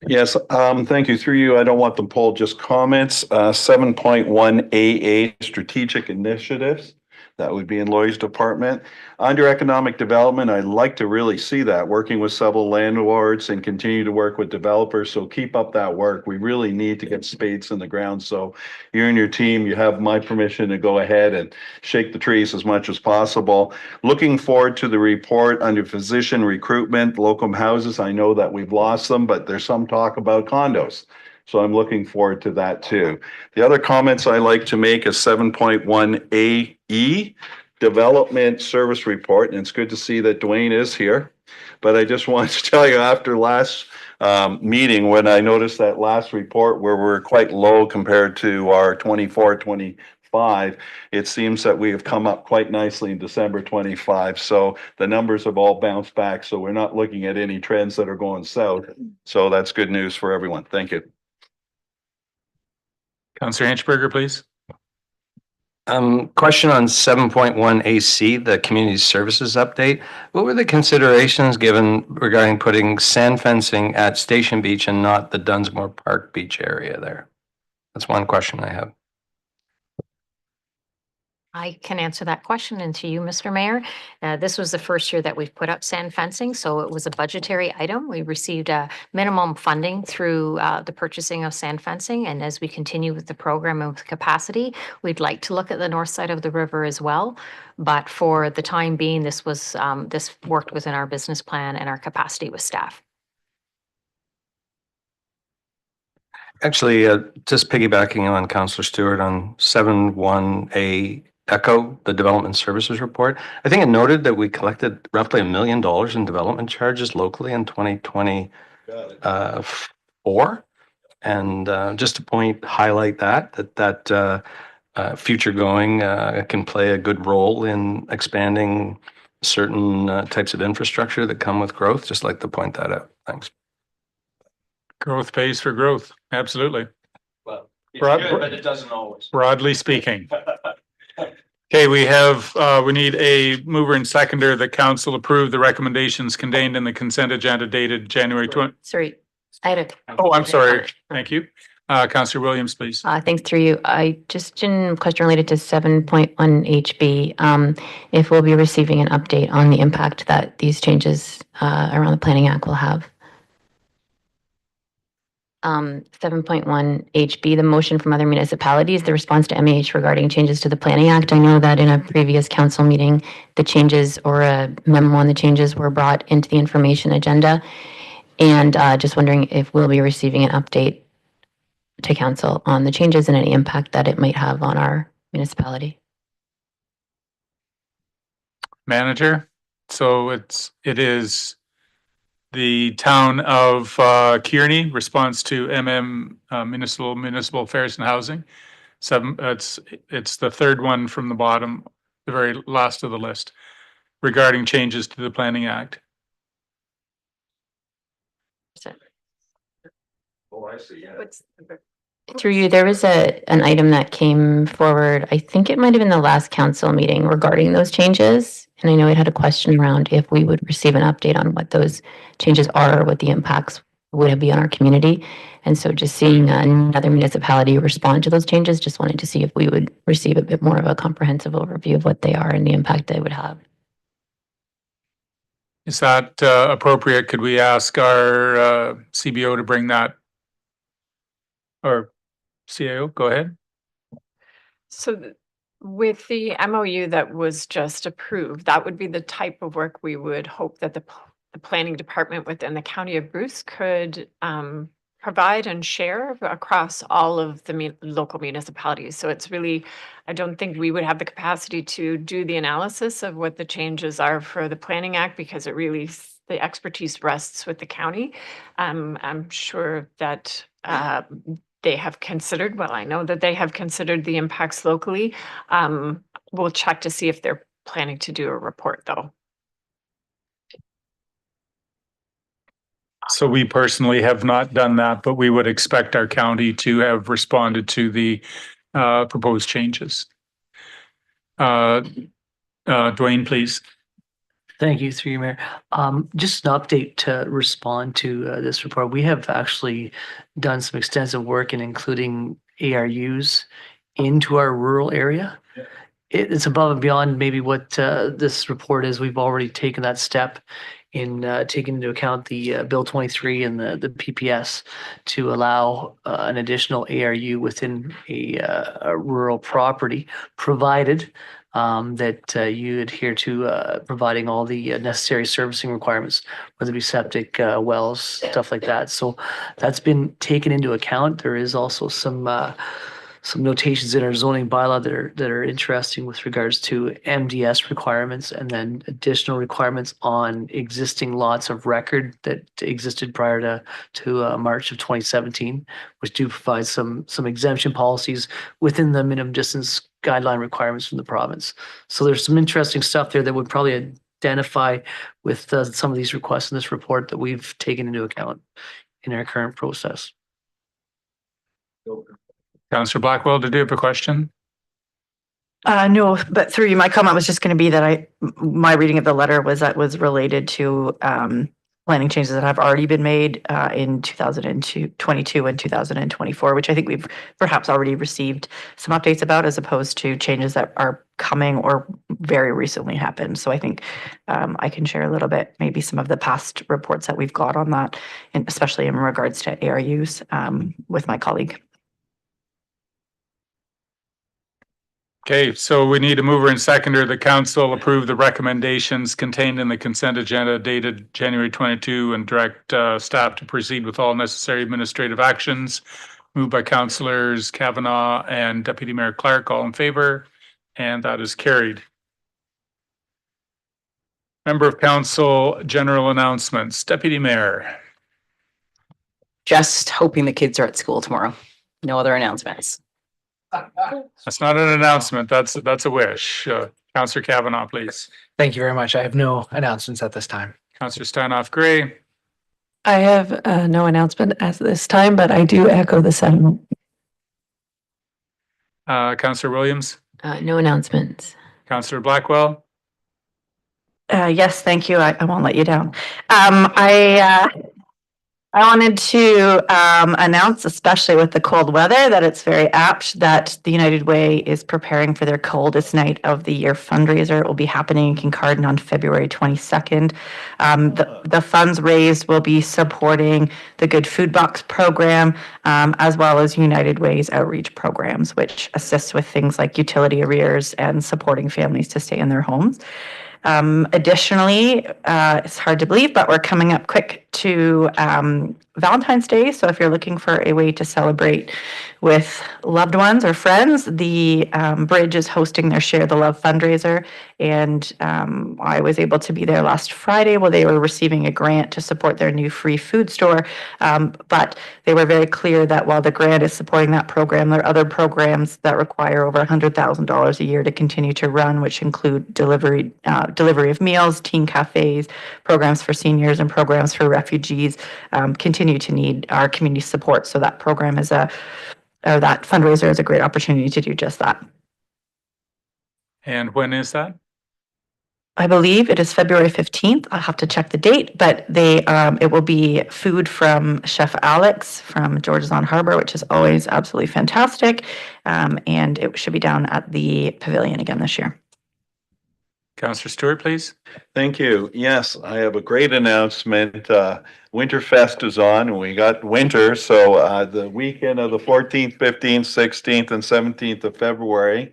Yes, thank you. Through you, I don't want them pulled, just comments. 7.1 AA strategic initiatives. That would be in Laurie's department. Under economic development, I'd like to really see that, working with several landlords and continue to work with developers. So keep up that work. We really need to get spades in the ground. So you and your team, you have my permission to go ahead and shake the trees as much as possible. Looking forward to the report under physician recruitment, locum houses. I know that we've lost them, but there's some talk about condos. So I'm looking forward to that too. The other comments I like to make is 7.1 AE, Development Service Report. And it's good to see that Dwayne is here. But I just wanted to tell you, after last meeting, when I noticed that last report where we're quite low compared to our 24, 25, it seems that we have come up quite nicely in December 25. So the numbers have all bounced back. So we're not looking at any trends that are going south. So that's good news for everyone. Thank you. Councillor Hinchberger, please. Question on 7.1 AC, the community services update. What were the considerations given regarding putting sand fencing at Station Beach and not the Dunsmore Park Beach area there? That's one question I have. I can answer that question, and to you, Mr. Mayor. This was the first year that we've put up sand fencing, so it was a budgetary item. We received minimum funding through the purchasing of sand fencing, and as we continue with the program and with capacity, we'd like to look at the north side of the river as well. But for the time being, this worked within our business plan and our capacity with staff. Actually, just piggybacking on Councillor Stewart on 7.1A Echo, the development services report. I think it noted that we collected roughly $1 million in development charges locally in 2024. And just to highlight that future going can play a good role in expanding certain types of infrastructure that come with growth. Just like to point that out. Thanks. Growth pays for growth. Absolutely. Well, it's good, but it doesn't always. Broadly speaking. Okay, we need a mover and seconder that council approve the recommendations contained in the consent agenda dated January 20. Sorry, I had a. Oh, I'm sorry. Thank you. Councillor Williams, please. Thanks through you. I just a question related to 7.1 HB. If we'll be receiving an update on the impact that these changes around the Planning Act will have. 7.1 HB, the motion from other municipalities, the response to MAH regarding changes to the Planning Act. I know that in a previous council meeting, the changes or a memo on the changes were brought into the information agenda. And just wondering if we'll be receiving an update to council on the changes and any impact that it might have on our municipality. Manager. So it is the town of Kearney response to municipal affairs and housing. It's the third one from the bottom, the very last of the list, regarding changes to the Planning Act. Oh, I see. Yeah. Through you, there was an item that came forward, I think it might have been the last council meeting regarding those changes. And I know it had a question around if we would receive an update on what those changes are or what the impacts would be on our community. And so just seeing another municipality respond to those changes, just wanted to see if we would receive a bit more of a comprehensive overview of what they are and the impact they would have. Is that appropriate? Could we ask our CBO to bring that? Or CAO, go ahead. So with the MOU that was just approved, that would be the type of work we would hope that the the planning department within the county of Bruce could provide and share across all of the local municipalities. So it's really, I don't think we would have the capacity to do the analysis of what the changes are for the Planning Act, because it really, the expertise rests with the county. I'm sure that they have considered, well, I know that they have considered the impacts locally. We'll check to see if they're planning to do a report, though. So we personally have not done that, but we would expect our county to have responded to the proposed changes. Dwayne, please. Thank you, through you, Mayor. Just an update to respond to this report. We have actually done some extensive work in including ARUs into our rural area. It's above and beyond maybe what this report is. We've already taken that step in taking into account the Bill 23 and the PPS to allow an additional ARU within a rural property, provided that you adhere to providing all the necessary servicing requirements, whether it be septic, wells, stuff like that. So that's been taken into account. There is also some notations in our zoning bylaw that are interesting with regards to MDS requirements, and then additional requirements on existing lots of record that existed prior to March of 2017, which do provide some exemption policies within the minimum distance guideline requirements from the province. So there's some interesting stuff there that would probably identify with some of these requests in this report that we've taken into account in our current process. Councillor Blackwell, did you have a question? No, but through you, my comment was just going to be that my reading of the letter was that was related to planning changes that have already been made in 2022 and 2024, which I think we've perhaps already received some updates about, as opposed to changes that are coming or very recently happened. So I think I can share a little bit, maybe some of the past reports that we've got on that, and especially in regards to ARUs with my colleague. Okay, so we need a mover and seconder. The council approve the recommendations contained in the consent agenda dated January 22 and direct staff to proceed with all necessary administrative actions. Moved by councillors Kavanaugh and Deputy Mayor Clark. All in favor? And that is carried. Member of Council, general announcements. Deputy Mayor. Just hoping the kids are at school tomorrow. No other announcements. That's not an announcement. That's a wish. Councillor Kavanaugh, please. Thank you very much. I have no announcements at this time. Councillor Stanoff Gray. I have no announcement at this time, but I do echo the sentiment. Councillor Williams. No announcements. Councillor Blackwell. Yes, thank you. I won't let you down. I wanted to announce, especially with the cold weather, that it's very apt that the United Way is preparing for their coldest night of the year fundraiser. It will be happening in Kincardine on February 22nd. The funds raised will be supporting the Good Food Box program, as well as United Way's outreach programs, which assists with things like utility arrears and supporting families to stay in their homes. Additionally, it's hard to believe, but we're coming up quick to Valentine's Day. So if you're looking for a way to celebrate with loved ones or friends, the Bridge is hosting their Share the Love fundraiser. And I was able to be there last Friday while they were receiving a grant to support their new free food store. But they were very clear that while the grant is supporting that program, there are other programs that require over $100,000 a year to continue to run, which include delivery of meals, teen cafes, programs for seniors, and programs for refugees continue to need our community support. So that program is that fundraiser is a great opportunity to do just that. And when is that? I believe it is February 15th. I'll have to check the date, but it will be food from Chef Alex from George's on Harbor, which is always absolutely fantastic. And it should be down at the Pavilion again this year. Councillor Stewart, please. Thank you. Yes, I have a great announcement. Winterfest is on, and we got winter. So the weekend of the 14th, 15th, 16th, and 17th of February,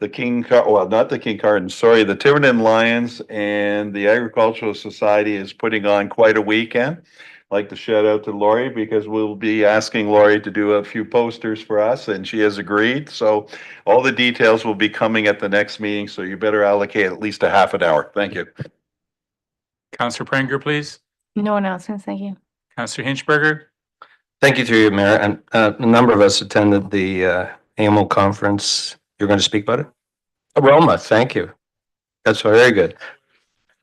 the not the King Cardinal, sorry, the Tiverton Lions and the Agricultural Society is putting on quite a weekend. I'd like to shout out to Lori because we'll be asking Lori to do a few posters for us and she has agreed. So all the details will be coming at the next meeting. So you better allocate at least a half an hour. Thank you. Councillor Prenger, please. No announcements, thank you. Councillor Hinchberger. Thank you through you, Mayor. And a number of us attended the AMO conference. You're going to speak about it? Roma, thank you. That's very good.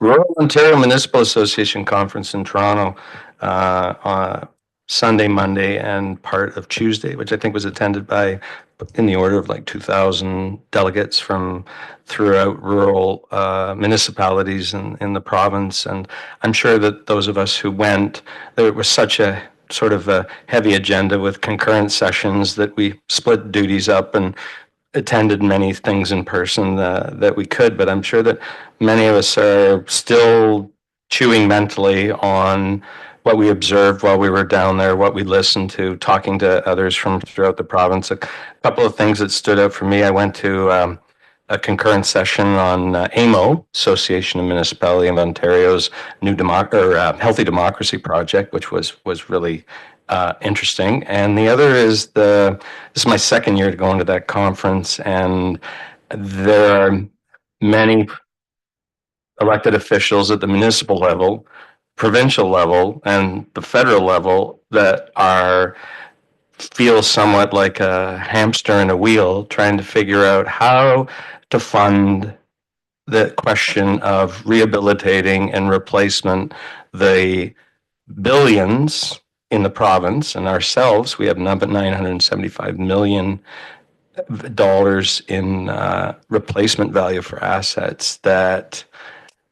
Rural Ontario Municipal Association Conference in Toronto on Sunday, Monday, and part of Tuesday, which I think was attended by in the order of like 2,000 delegates from throughout rural municipalities in the province. And I'm sure that those of us who went, there was such a sort of a heavy agenda with concurrent sessions that we split duties up and attended many things in person that we could, but I'm sure that many of us are still chewing mentally on what we observed while we were down there, what we listened to, talking to others from throughout the province. A couple of things that stood out for me. I went to a concurrent session on AMO, Association of Municipality of Ontario's new Healthy Democracy Project, which was really interesting. And the other is this is my second year going to that conference, and there are many elected officials at the municipal level, provincial level, and the federal level that feel somewhat like a hamster in a wheel, trying to figure out how to fund the question of rehabilitating and replacement the billions in the province and ourselves. We have $975 million in replacement value for assets that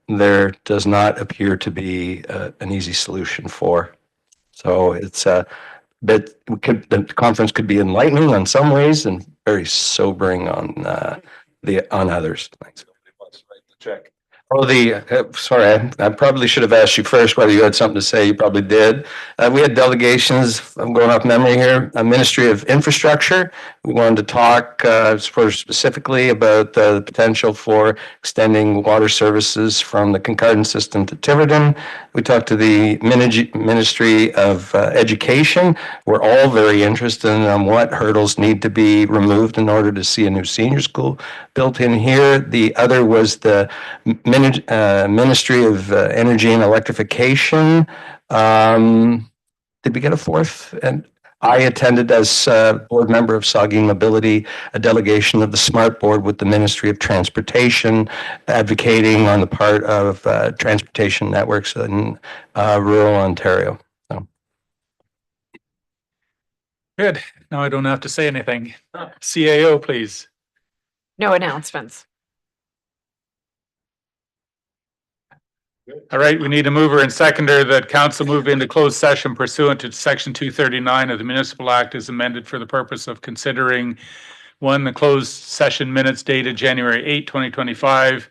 there does not appear to be an easy solution for. So it's the conference could be enlightening on some ways and very sobering on others. Thanks. Check. Oh, sorry, I probably should have asked you first whether you had something to say. You probably did. We had delegations, I'm going off memory here, a Ministry of Infrastructure. We wanted to talk specifically about the potential for extending water services from the Kincardine system to Tiverton. We talked to the Ministry of Education. We're all very interested in what hurdles need to be removed in order to see a new senior school built in here. The other was the Ministry of Energy and Electrification. Did we get a fourth? And I attended as board member of Saugeen Mobility, a delegation of the SMART board with the Ministry of Transportation, advocating on the part of transportation networks in rural Ontario. So. Good. Now I don't have to say anything. CAO, please. No announcements. All right, we need a mover and seconder that council move into closed session pursuant to section 239 of the Municipal Act as amended for the purpose of considering one, the closed session minutes dated January 8, 2025.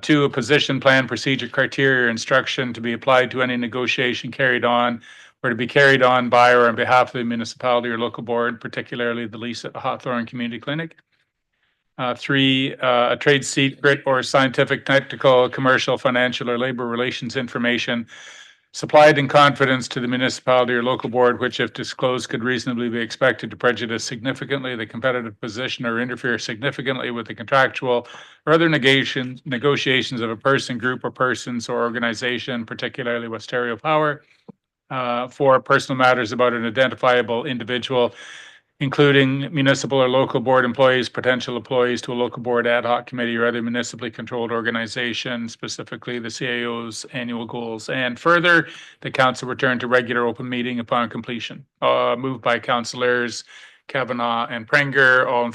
Two, a position plan, procedure, criteria, or instruction to be applied to any negotiation carried on or to be carried on by or on behalf of the municipality or local board, particularly the lease at the Hawthorne Community Clinic. Three, a trade secret or scientific, technical, commercial, financial, or labor relations information supplied in confidence to the municipality or local board, which if disclosed could reasonably be expected to prejudice significantly the competitive position or interfere significantly with the contractual or other negotiations of a person, group, or persons or organization, particularly Westerio Power. For personal matters about an identifiable individual, including municipal or local board employees, potential employees to a local board ad hoc committee or other municipally controlled organization, specifically the CAO's annual goals. And further, the council return to regular open meeting upon completion. Moved by councillors Kavanagh and Prenger. All in